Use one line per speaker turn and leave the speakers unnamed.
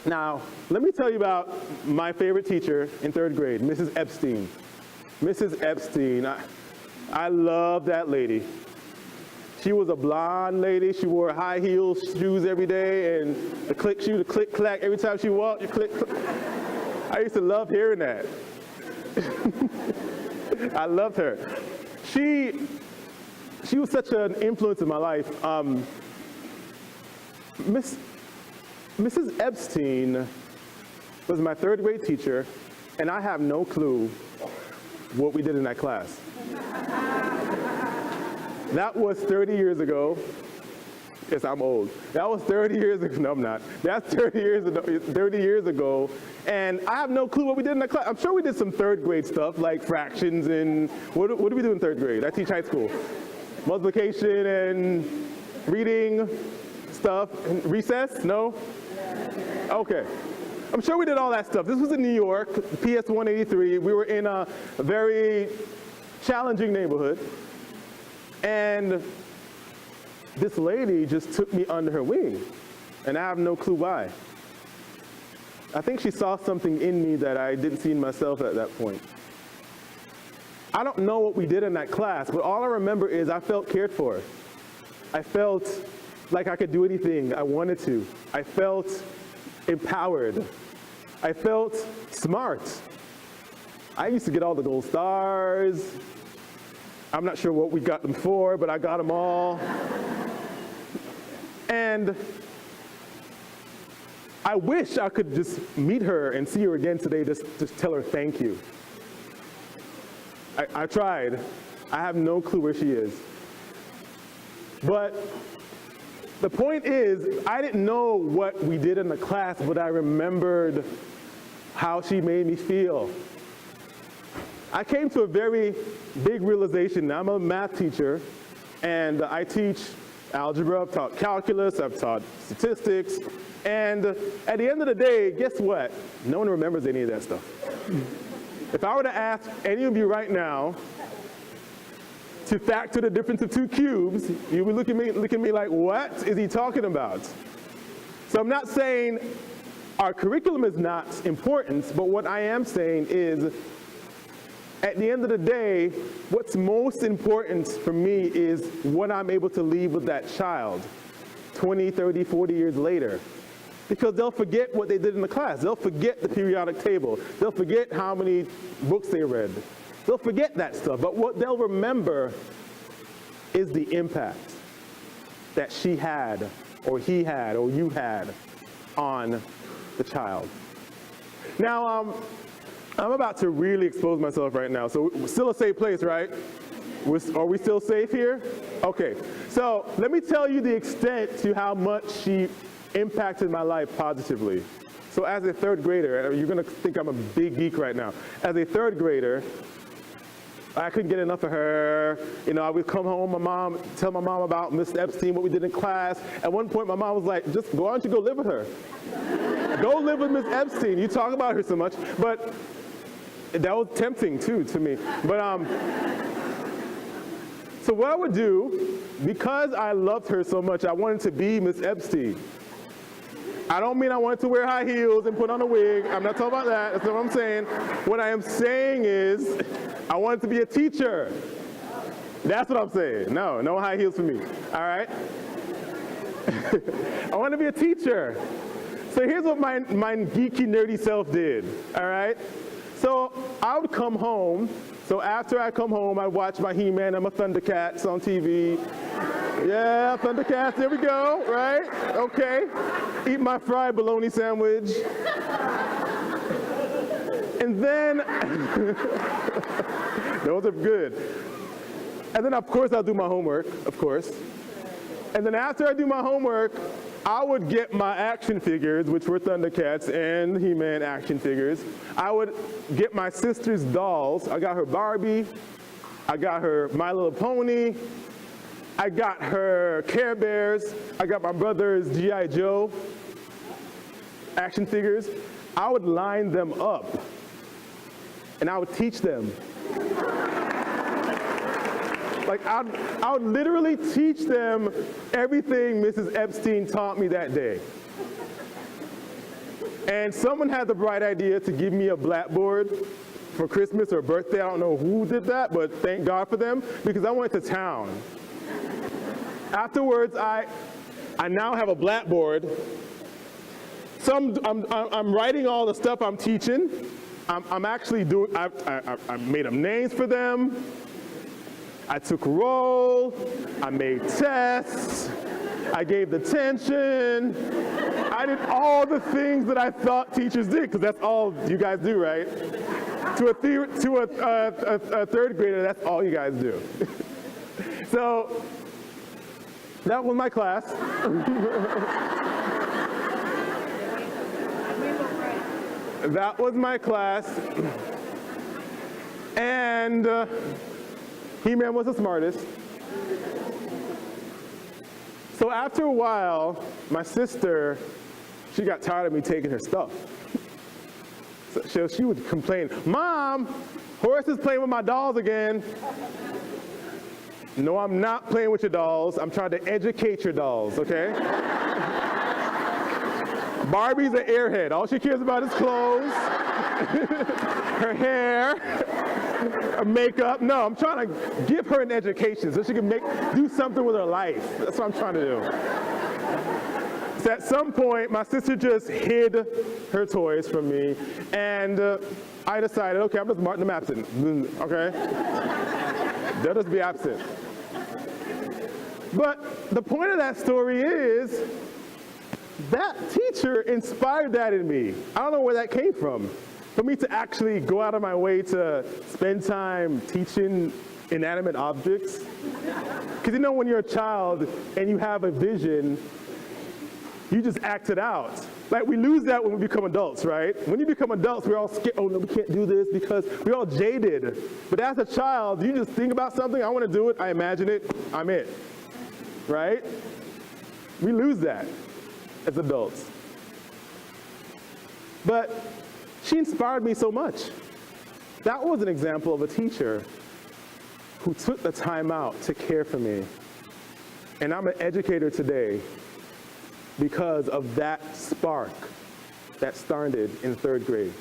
Now, let me tell you about my favorite teacher in third grade, Mrs. Epstein. Mrs. Epstein, I love that lady. She was a blonde lady. She wore high heels shoes every day, and the click shoe, the click clack every time she walked. You click, click. I used to love hearing that. I loved her. She was such an influence in my life. Mrs. Epstein was my third grade teacher, and I have no clue what we did in that class. That was 30 years ago. Yes, I'm old. That was 30 years ago. No, I'm not. That's 30 years ago, and I have no clue what we did in that class. I'm sure we did some third grade stuff, like fractions and, what do we do in third grade? I teach high school. Multiplication and reading stuff. And recess? No? Okay. I'm sure we did all that stuff. This was in New York, PS 183. We were in a very challenging neighborhood. And this lady just took me under her wing. And I have no clue why. I think she saw something in me that I didn't see in myself at that point. I don't know what we did in that class, but all I remember is I felt cared for. I felt like I could do anything I wanted to. I felt empowered. I felt smart. I used to get all the gold stars. I'm not sure what we got them for, but I got them all. And I wish I could just meet her and see her again today, just tell her thank you. I tried. I have no clue where she is. But the point is, I didn't know what we did in the class, but I remembered how she made me feel. I came to a very big realization. I'm a math teacher, and I teach algebra, I've taught calculus, I've taught statistics, and at the end of the day, guess what? No one remembers any of that stuff. If I were to ask any of you right now to factor the difference of two cubes, you would look at me like, what is he talking about? So I'm not saying our curriculum is not important, but what I am saying is, at the end of the day, what's most important for me is what I'm able to leave with that child 20, 30, 40 years later. Because they'll forget what they did in the class. They'll forget the periodic table. They'll forget how many books they read. They'll forget that stuff. But what they'll remember is the impact that she had, or he had, or you had on the child. Now, I'm about to really expose myself right now. So we're still a safe place, right? Are we still safe here? Okay. So let me tell you the extent to how much she impacted my life positively. So as a third grader, you're going to think I'm a big geek right now. As a third grader, I couldn't get enough of her. You know, I would come home, tell my mom about Miss Epstein, what we did in class. At one point, my mom was like, why don't you go live with her? Go live with Miss Epstein. You talk about her so much. But that was tempting, too, to me. But so what I would do, because I loved her so much, I wanted to be Miss Epstein. I don't mean I wanted to wear high heels and put on a wig. I'm not talking about that. That's not what I'm saying. What I am saying is I wanted to be a teacher. That's what I'm saying. No high heels for me. All right? I want to be a teacher. So here's what my geeky, nerdy self did. All right? So I would come home. So after I come home, I watch my He-Man and my Thundercats on TV. Yeah, Thundercats, there we go, right? Okay. Eat my fried bologna sandwich. And then, those are good. And then, of course, I'll do my homework, of course. And then after I do my homework, I would get my action figures, which were Thundercats and He-Man action figures. I would get my sister's dolls. I got her Barbie. I got her My Little Pony. I got her Care Bears. I got my brother's G.I. Joe action figures. I would line them up, and I would teach them. Like, I would literally teach them everything Mrs. Epstein taught me that day. And someone had the bright idea to give me a blackboard for Christmas or birthday. I don't know who did that, but thank God for them, because I went to town. Afterwards, I now have a blackboard. I'm writing all the stuff I'm teaching. I'm actually doing, I made up names for them. I took roll. I made tests. I gave the tension. I did all the things that I thought teachers did, because that's all you guys do, right? To a third grader, that's all you guys do. So that was my class. That was my class. And He-Man was the smartest. So after a while, my sister, she got tired of me taking her stuff. So she would complain, "Mom, Horace is playing with my dolls again." No, I'm not playing with your dolls. I'm trying to educate your dolls, okay? Barbie's an airhead. All she cares about is clothes, her hair, her makeup. No, I'm trying to give her an education so she can do something with her life. That's what I'm trying to do. So at some point, my sister just hid her toys from me, and I decided, okay, I'm just marking them absent, okay? They'll just be absent. But the point of that story is that teacher inspired that in me. I don't know where that came from. For me to actually go out of my way to spend time teaching inanimate objects. Because you know when you're a child and you have a vision, you just act it out. Like we lose that when we become adults, right? When you become adults, we're all scared, oh no, we can't do this because we're all jaded. But as a child, you just think about something, I want to do it, I imagine it, I'm it, right? We lose that as adults. But she inspired me so much. That was an example of a teacher who took the time out to care for me. And I'm an educator today because of that spark that started in third grade.